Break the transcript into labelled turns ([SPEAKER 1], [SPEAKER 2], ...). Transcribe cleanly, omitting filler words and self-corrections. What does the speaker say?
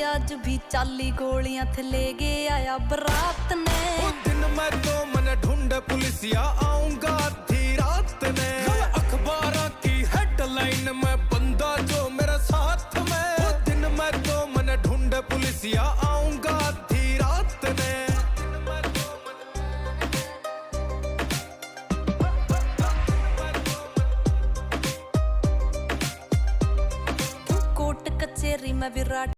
[SPEAKER 1] आज भी चाली गोलियां थे ले गया आया बरात ने।
[SPEAKER 2] दिन मैं तो मन ढूंढ पुलिसिया आऊंगा आधी रात ने। अखबारों की हेडलाइन में बंदा जो मेरे साथ में। दिन मैं तो मन ढूंढ पुलिसिया आऊंगा आधी रात ने।
[SPEAKER 1] कोर्ट कचेरी में विराट